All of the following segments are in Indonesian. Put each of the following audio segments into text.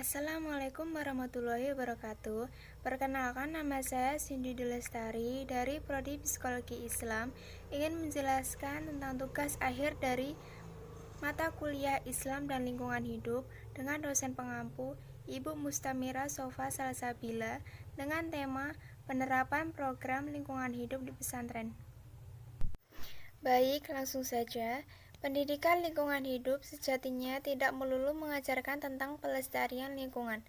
Assalamualaikum warahmatullahi wabarakatuh. Perkenalkan, nama saya Cindy Delestari dari Prodi Psikologi Islam. Ingin menjelaskan tentang tugas akhir dari mata kuliah Islam dan Lingkungan Hidup dengan dosen pengampu Ibu Mustamira Sofa Salsabila dengan tema penerapan program lingkungan hidup di pesantren. Baik, langsung saja. Pendidikan lingkungan hidup sejatinya tidak melulu mengajarkan tentang pelestarian lingkungan.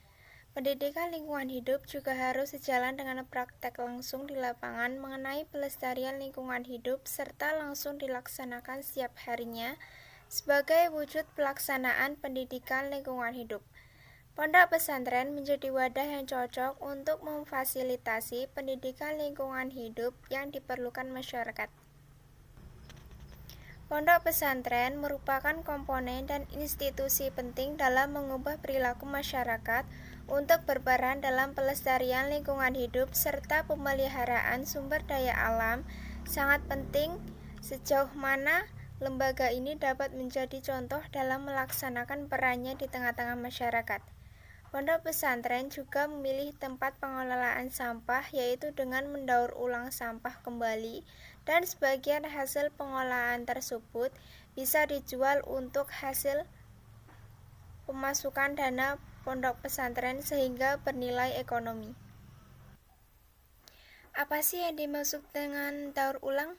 Pendidikan lingkungan hidup juga harus sejalan dengan praktek langsung di lapangan mengenai pelestarian lingkungan hidup serta langsung dilaksanakan setiap harinya sebagai wujud pelaksanaan pendidikan lingkungan hidup. Pondok pesantren menjadi wadah yang cocok untuk memfasilitasi pendidikan lingkungan hidup yang diperlukan masyarakat. Pondok pesantren merupakan komponen dan institusi penting dalam mengubah perilaku masyarakat untuk berperan dalam pelestarian lingkungan hidup serta pemeliharaan sumber daya alam. Sangat penting sejauh mana lembaga ini dapat menjadi contoh dalam melaksanakan perannya di tengah-tengah masyarakat. Pondok pesantren juga memilih tempat pengelolaan sampah, yaitu dengan mendaur ulang sampah kembali, dan sebagian hasil pengolahan tersebut bisa dijual untuk hasil pemasukan dana pondok pesantren sehingga bernilai ekonomi. Apa sih yang dimaksud dengan daur ulang?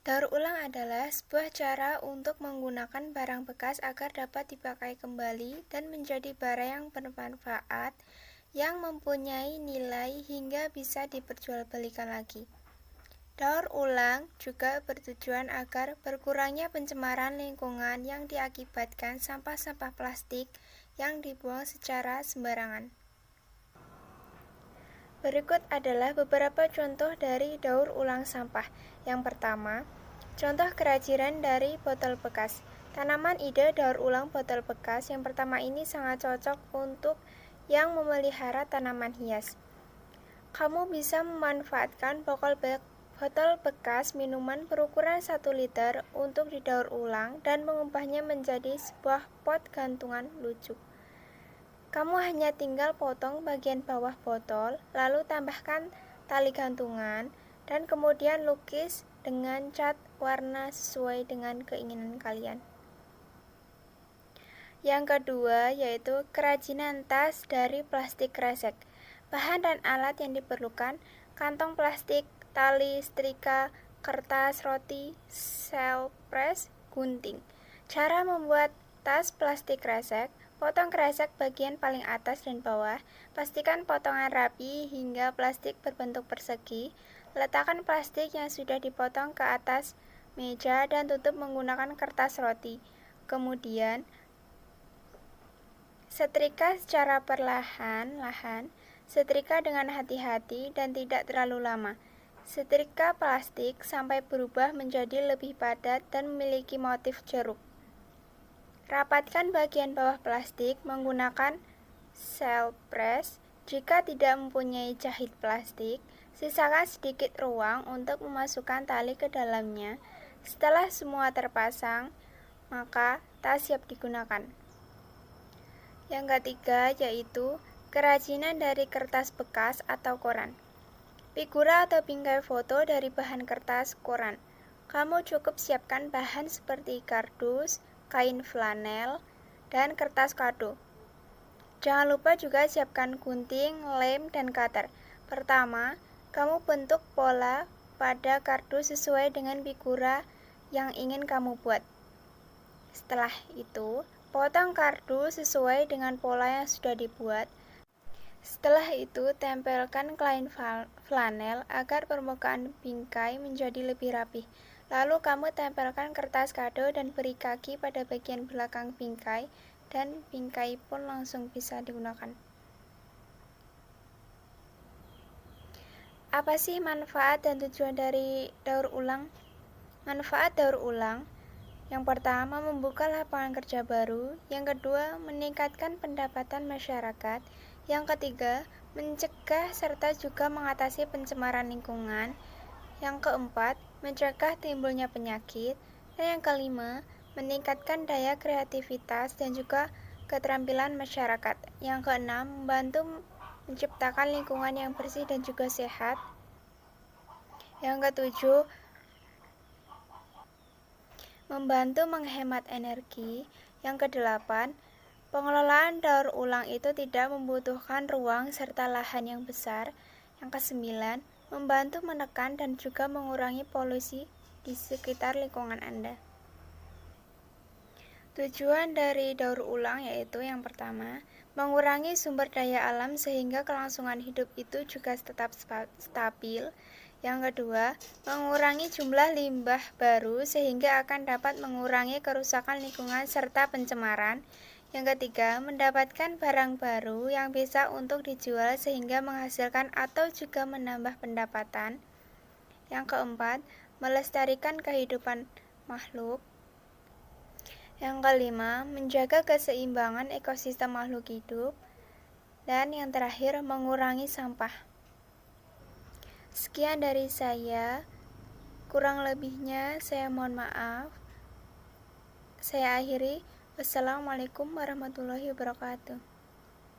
Daur ulang adalah sebuah cara untuk menggunakan barang bekas agar dapat dipakai kembali dan menjadi barang yang bermanfaat yang mempunyai nilai hingga bisa diperjualbelikan lagi. Daur ulang juga bertujuan agar berkurangnya pencemaran lingkungan yang diakibatkan sampah-sampah plastik yang dibuang secara sembarangan. Berikut adalah beberapa contoh dari daur ulang sampah. Yang pertama, contoh kerajinan dari botol bekas. Tanaman ide daur ulang botol bekas yang pertama ini sangat cocok untuk yang memelihara tanaman hias. Kamu bisa memanfaatkan botol bekas minuman berukuran 1 liter untuk didaur ulang dan mengubahnya menjadi sebuah pot gantungan lucu. Kamu hanya tinggal potong bagian bawah botol, lalu tambahkan tali gantungan, dan kemudian lukis dengan cat warna sesuai dengan keinginan kalian. Yang kedua yaitu kerajinan tas dari plastik kresek. Bahan dan alat yang diperlukan: kantong plastik, tali, setrika, kertas roti, selpres, gunting. Cara membuat tas plastik kresek: potong kresek bagian paling atas dan bawah, pastikan potongan rapi hingga plastik berbentuk persegi. Letakkan plastik yang sudah dipotong ke atas meja dan tutup menggunakan kertas roti. Kemudian, setrika secara perlahan-lahan, setrika dengan hati-hati dan tidak terlalu lama. Setrika plastik sampai berubah menjadi lebih padat dan memiliki motif jeruk. Rapatkan bagian bawah plastik menggunakan selpres. Jika tidak mempunyai jahit plastik, sisakan sedikit ruang untuk memasukkan tali ke dalamnya. Setelah semua terpasang, maka tas siap digunakan. Yang ketiga yaitu kerajinan dari kertas bekas atau koran. Figura atau bingkai foto dari bahan kertas koran. Kamu cukup siapkan bahan seperti kardus, kain flanel, dan kertas kado. Jangan lupa juga siapkan gunting, lem, dan cutter. Pertama, kamu bentuk pola pada kardus sesuai dengan figura yang ingin kamu buat. Setelah itu, potong kardus sesuai dengan pola yang sudah dibuat. Setelah itu, tempelkan kain flanel agar permukaan bingkai menjadi lebih rapih. Lalu kamu tempelkan kertas kado dan beri kaki pada bagian belakang bingkai, dan bingkai pun langsung bisa digunakan. Apa sih manfaat dan tujuan dari daur ulang? Manfaat daur ulang: yang pertama, membuka lapangan kerja baru. Yang kedua, meningkatkan pendapatan masyarakat. Yang ketiga, mencegah serta juga mengatasi pencemaran lingkungan. Yang keempat, mencegah timbulnya penyakit. Dan yang kelima, meningkatkan daya kreativitas dan juga keterampilan masyarakat. Yang keenam, membantu menciptakan lingkungan yang bersih dan juga sehat. Yang ketujuh, membantu menghemat energi. Yang kedelapan, pengelolaan daur ulang itu tidak membutuhkan ruang serta lahan yang besar. Yang kesembilan, membantu menekan dan juga mengurangi polusi di sekitar lingkungan Anda. Tujuan dari daur ulang yaitu yang pertama, mengurangi sumber daya alam sehingga kelangsungan hidup itu juga tetap stabil. Yang kedua, mengurangi jumlah limbah baru sehingga akan dapat mengurangi kerusakan lingkungan serta pencemaran. Yang ketiga, mendapatkan barang baru yang bisa untuk dijual sehingga menghasilkan atau juga menambah pendapatan. Yang keempat, melestarikan kehidupan makhluk. Yang kelima, menjaga keseimbangan ekosistem makhluk hidup. Dan yang terakhir, mengurangi sampah. Sekian dari saya, kurang lebihnya saya mohon maaf. Saya akhiri. Wassalamualaikum warahmatullahi wabarakatuh.